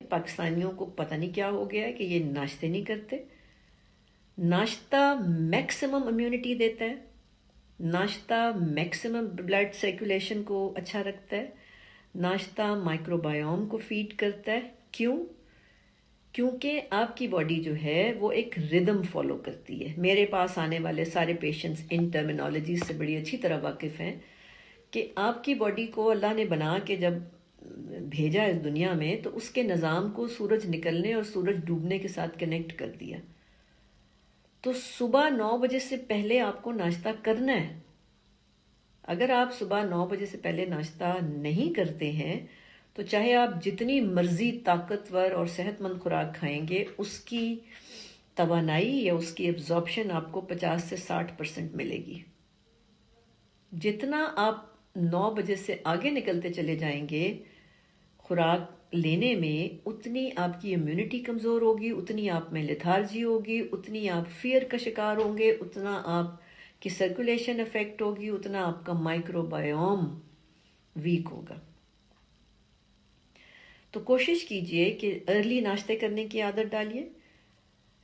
پاکستانیوں کو پتہ نہیں کیا ہو گیا ہے کہ یہ ناشتے نہیں کرتے. ناشتہ میکسیمم امیونٹی دیتا ہے، ناشتہ میکسیمم بلڈ سرکولیشن کو اچھا رکھتا ہے، ناشتہ مائکرو بایوم کو فیڈ کرتا ہے. کیوں؟ کیونکہ آپ کی باڈی جو ہے وہ ایک ردم فالو کرتی ہے. میرے پاس آنے والے سارے پیشنٹس ان ٹرمینالوجیز سے بڑی اچھی طرح واقف ہیں کہ آپ کی باڈی کو اللہ نے بنا کے جب بھیجا اس دنیا میں تو اس کے نظام کو سورج نکلنے اور سورج ڈوبنے کے ساتھ کنیکٹ کر دیا. تو صبح 9 بجے سے پہلے آپ کو ناشتہ کرنا ہے. اگر آپ صبح 9 بجے سے پہلے ناشتہ نہیں کرتے ہیں تو چاہے آپ جتنی مرضی طاقتور اور صحت مند خوراک کھائیں گے، اس کی توانائی یا اس کی ایبزارپشن آپ کو 50 سے 60% ملے گی. جتنا آپ 9 بجے سے آگے نکلتے چلے جائیں گے خوراک لینے میں، اتنی آپ کی امیونٹی کمزور ہوگی، اتنی آپ میں لیتھارجی ہوگی، اتنی آپ فیئر کا شکار ہوں گے، اتنا آپ کی سرکولیشن افیکٹ ہوگی، اتنا آپ کا مائکرو بایوم ویک ہوگا. تو کوشش کیجئے کہ ارلی ناشتے کرنے کی عادت ڈالیے.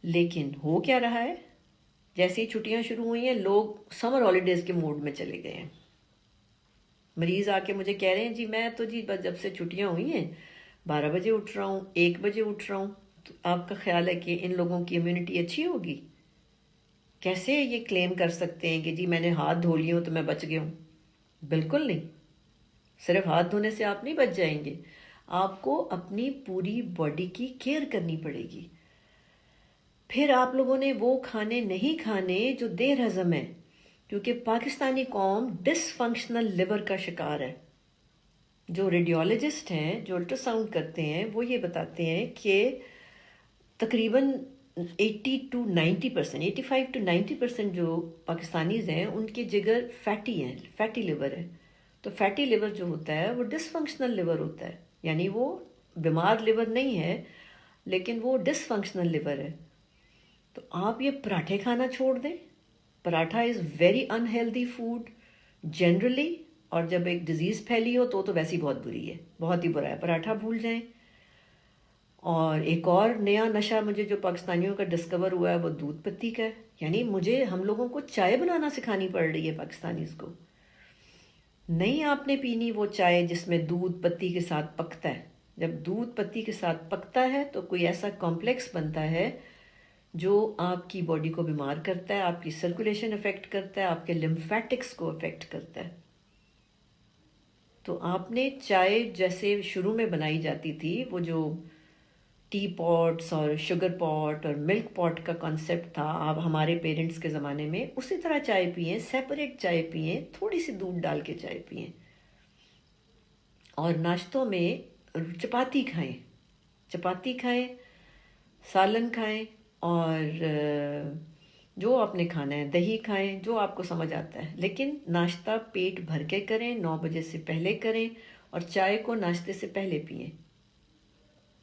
لیکن ہو کیا رہا ہے، جیسے ہی چھٹیاں شروع ہوئی ہیں لوگ سمر ہالیڈیز کے موڈ میں چلے گئے ہیں. مریض آ کے مجھے کہہ رہے ہیں جی میں تو جی بس جب سے چھٹیاں ہوئی ہیں 12 بجے اٹھ رہا ہوں، 1 بجے اٹھ رہا ہوں. تو آپ کا خیال ہے کہ ان لوگوں کی امیونٹی اچھی ہوگی؟ کیسے یہ کلیم کر سکتے ہیں کہ جی میں نے ہاتھ دھو لیے ہوں تو میں بچ گیا ہوں؟ بالکل نہیں. صرف ہاتھ دھونے سے آپ نہیں بچ جائیں گے، آپ کو اپنی پوری باڈی کی کیئر کرنی پڑے گی. پھر آپ لوگوں نے وہ کھانے نہیں کھانے جو دیر ہضم ہے، کیونکہ پاکستانی قوم ڈس فنکشنل لیور کا شکار ہے. جو ریڈیولوجسٹ ہیں، جو الٹرا ساؤنڈ کرتے ہیں، وہ یہ بتاتے ہیں کہ تقریباً 80 to 90%، 85 to 90% جو پاکستانیز ہیں ان کے جگر فیٹی ہیں، فیٹی لیور ہے. تو فیٹی لیور جو ہوتا ہے وہ ڈس فنکشنل لیور ہوتا ہے، یعنی وہ بیمار لیور نہیں ہے لیکن وہ ڈس فنکشنل لیور ہے. تو آپ یہ پراٹھے کھانا چھوڑ دیں. Paratha is very unhealthy food generally, اور جب ایک ڈیزیز پھیلی ہو تو ویسی بہت بری ہے، بہت ہی برا ہے. پراٹھا بھول جائیں. اور ایک اور نیا نشہ مجھے جو پاکستانیوں کا ڈسکور ہوا ہے وہ دودھ پتی کا ہے. یعنی ہم لوگوں کو چائے بنانا سکھانی پڑ رہی ہے پاکستانیز کو. نہیں آپ نے پینی وہ چائے جس میں دودھ پتی کے ساتھ پکتا ہے. جب دودھ پتی کے ساتھ پکتا ہے تو کوئی ایسا کمپلیکس بنتا ہے جو آپ کی باڈی کو بیمار کرتا ہے، آپ کی سرکولیشن افیکٹ کرتا ہے، آپ کے لمفیٹکس کو افیکٹ کرتا ہے. تو آپ نے چائے جیسے شروع میں بنائی جاتی تھی، وہ جو ٹی پاٹس اور شوگر پاٹ اور ملک پاٹ کا کانسیپٹ تھا آپ ہمارے پیرنٹس کے زمانے میں، اسی طرح چائے پئیں، سیپریٹ چائے پئیں، تھوڑی سی دودھ ڈال کے چائے پئیں. اور ناشتوں میں چپاتی کھائیں، چپاتی کھائیں، سالن کھائیں، اور جو آپ نے کھانا ہے دہی کھائیں، جو آپ کو سمجھ آتا ہے. لیکن ناشتہ پیٹ بھر کے کریں، 9 بجے سے پہلے کریں، اور چائے کو ناشتے سے پہلے پئیں.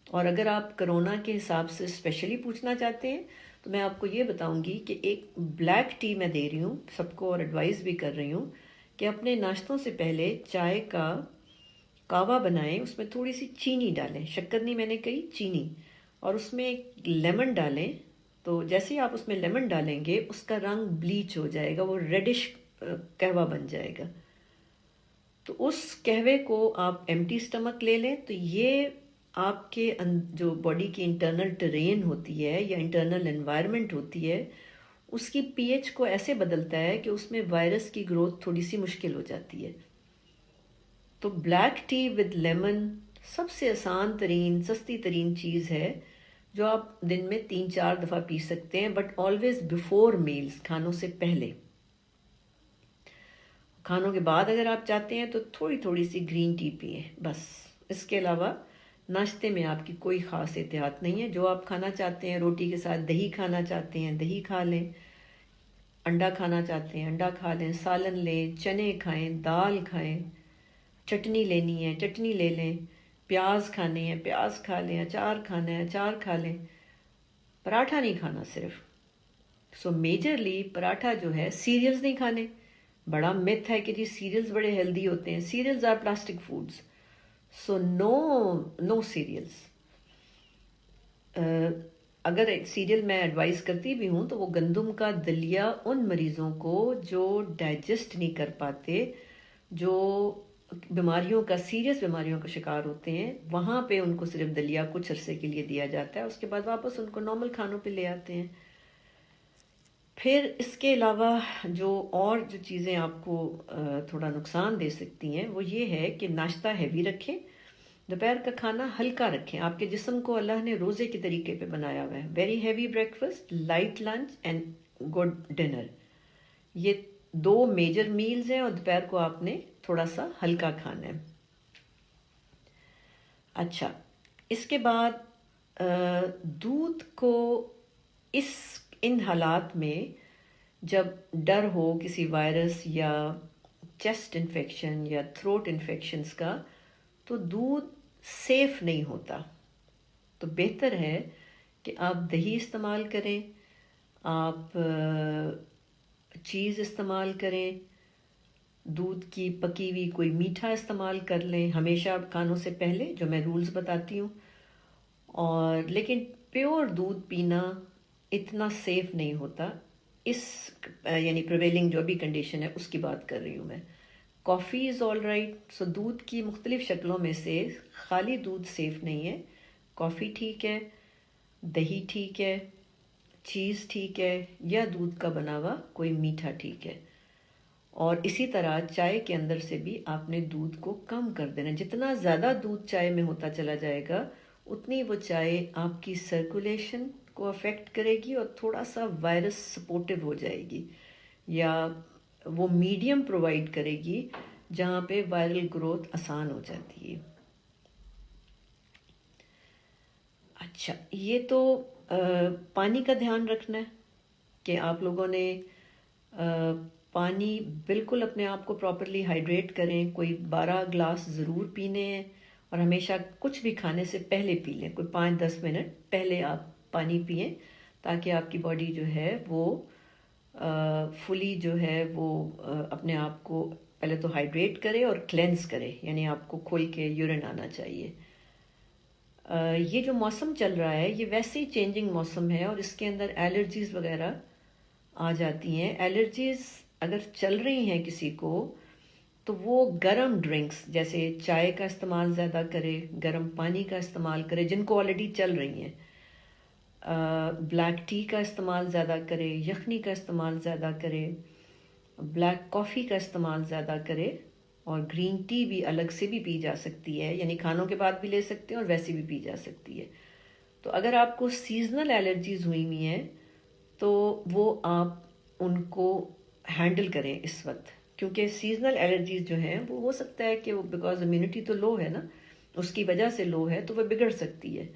اور اگر آپ کرونا کے حساب سے اسپیشلی پوچھنا چاہتے ہیں تو میں آپ کو یہ بتاؤں گی کہ ایک بلیک ٹی میں دے رہی ہوں سب کو، اور ایڈوائز بھی کر رہی ہوں کہ اپنے ناشتوں سے پہلے چائے کا کہوہ بنائیں، اس میں تھوڑی سی چینی ڈالیں، شکر نہیں میں نے کہی، چینی، اور اس میں ایک لیمن ڈالیں. تو جیسے ہی آپ اس میں لیمن ڈالیں گے اس کا رنگ بلیچ ہو جائے گا، وہ ریڈش قہوہ بن جائے گا. تو اس قہوے کو آپ ایمٹی سٹمک لے لیں. تو یہ آپ کے جو باڈی کی انٹرنل ٹرین ہوتی ہے یا انٹرنل انوائرمنٹ ہوتی ہے، اس کی پی ایچ کو ایسے بدلتا ہے کہ اس میں وائرس کی گروتھ تھوڑی سی مشکل ہو جاتی ہے. تو بلیک ٹی ود لیمن سب سے آسان ترین سستی ترین چیز ہے جو آپ دن میں 3-4 دفعہ پی سکتے ہیں، بٹ آلویز بیفور میلز، کھانوں سے پہلے. کھانوں کے بعد اگر آپ چاہتے ہیں تو تھوڑی تھوڑی سی گرین ٹی پئیں بس. اس کے علاوہ ناشتے میں آپ کی کوئی خاص احتیاط نہیں ہے. جو آپ کھانا چاہتے ہیں، روٹی کے ساتھ دہی کھانا چاہتے ہیں دہی کھا لیں، انڈا کھانا چاہتے ہیں انڈا کھا لیں، سالن لیں، چنے کھائیں، دال کھائیں، چٹنی لینی ہے چٹنی لے لیں، پیاز کھانے ہیں پیاز کھا لیں، اچار کھانا ہے اچار کھا لیں. پراٹھا نہیں کھانا صرف. سو میجرلی پراٹھا جو ہے، سیریلز نہیں کھانے. بڑا متھ ہے کہ جی سیریلز بڑے ہیلدی ہوتے ہیں. Cereals are plastic foods, so no cereals. اگر سیریل میں ایڈوائز کرتی بھی ہوں تو وہ گندم کا دلیا ان مریضوں کو جو ڈائجسٹ نہیں کر پاتے، جو بیماریوں کا سیریس بیماریوں کا شکار ہوتے ہیں، وہاں پہ ان کو صرف دلیا کچھ عرصے کے لیے دیا جاتا ہے، اس کے بعد واپس ان کو نارمل کھانوں پہ لے آتے ہیں۔ پھر اس کے علاوہ جو چیزیں آپ کو تھوڑا نقصان دے سکتی ہیں وہ یہ ہے کہ ناشتہ ہیوی رکھیں، دوپہر کا کھانا ہلکا رکھیں۔ آپ کے جسم کو اللہ نے روزے کے طریقے پہ بنایا ہوا ہے، very heavy breakfast, light lunch and good dinner, یہ 2 میجر میلز ہیں، اور دوپہر کو آپ نے تھوڑا سا ہلکا کھانا ہے۔ اچھا، اس کے بعد دودھ کو ان حالات میں جب ڈر ہو کسی وائرس یا چیسٹ انفیکشن یا تھروٹ انفیکشنز کا، تو دودھ سیف نہیں ہوتا، تو بہتر ہے کہ آپ دہی استعمال کریں، آپ چیز استعمال کریں، دودھ کی پکی ہوئی کوئی میٹھا استعمال کر لیں ہمیشہ کھانوں سے پہلے، جو میں رولز بتاتی ہوں۔ اور لیکن پیور دودھ پینا اتنا سیف نہیں ہوتا، یعنی پریویلنگ جو بھی کنڈیشن ہے اس کی بات کر رہی ہوں میں۔ کافی از آل رائٹ، سو دودھ کی مختلف شکلوں میں سے خالی دودھ سیف نہیں ہے، کافی ٹھیک ہے، دہی ٹھیک ہے، چیز ٹھیک ہے، یا دودھ کا بنا ہوا کوئی میٹھا ٹھیک ہے۔ اور اسی طرح چائے کے اندر سے بھی آپ نے دودھ کو کم کر دینا، جتنا زیادہ دودھ چائے میں ہوتا چلا جائے گا اتنی وہ چائے آپ کی سرکولیشن کو افیکٹ کرے گی اور تھوڑا سا وائرس سپورٹو ہو جائے گی، یا وہ میڈیم پرووائڈ کرے گی جہاں پہ وائرل گروتھ آسان ہو جاتی ہے۔ اچھا، یہ تو پانی کا دھیان رکھنا ہے کہ آپ لوگوں نے پانی بالکل اپنے آپ کو پراپرلی ہائیڈریٹ کریں، کوئی 12 گلاس ضرور پینے ہیں، اور ہمیشہ کچھ بھی کھانے سے پہلے پی لیں، کوئی 5-10 منٹ پہلے آپ پانی پئیں، تاکہ آپ کی باڈی جو ہے وہ فلی جو ہے وہ اپنے آپ کو پہلے تو ہائیڈریٹ کرے اور کلینز کرے، یعنی آپ کو کھل کے یورین آنا چاہیے۔ یہ جو موسم چل رہا ہے یہ ویسے ہی چینجنگ موسم ہے، اور اس کے اندر الرجیز وغیرہ آ جاتی ہیں۔ الرجیز اگر چل رہی ہیں کسی کو تو وہ گرم ڈرنکس جیسے چائے کا استعمال زیادہ کرے، گرم پانی کا استعمال کرے، جن کو آلریڈی چل رہی ہیں، بلیک ٹی کا استعمال زیادہ کرے، یخنی کا استعمال زیادہ کرے، بلیک کافی کا استعمال زیادہ کرے، اور گرین ٹی بھی الگ سے بھی پی جا سکتی ہے، یعنی کھانوں کے بعد بھی لے سکتے ہیں اور ویسے بھی پی جا سکتی ہے۔ تو اگر آپ کو سیزنل الرجیز ہوئی ہوئی ہیں تو وہ آپ ان کو ہینڈل کریں اس وقت، کیونکہ سیزنل الرجیز جو ہیں وہ ہو سکتا ہے کہ وہ بیکاز امیونٹی تو لو ہے نا، اس کی وجہ سے لو ہے تو وہ بگڑ سکتی ہے۔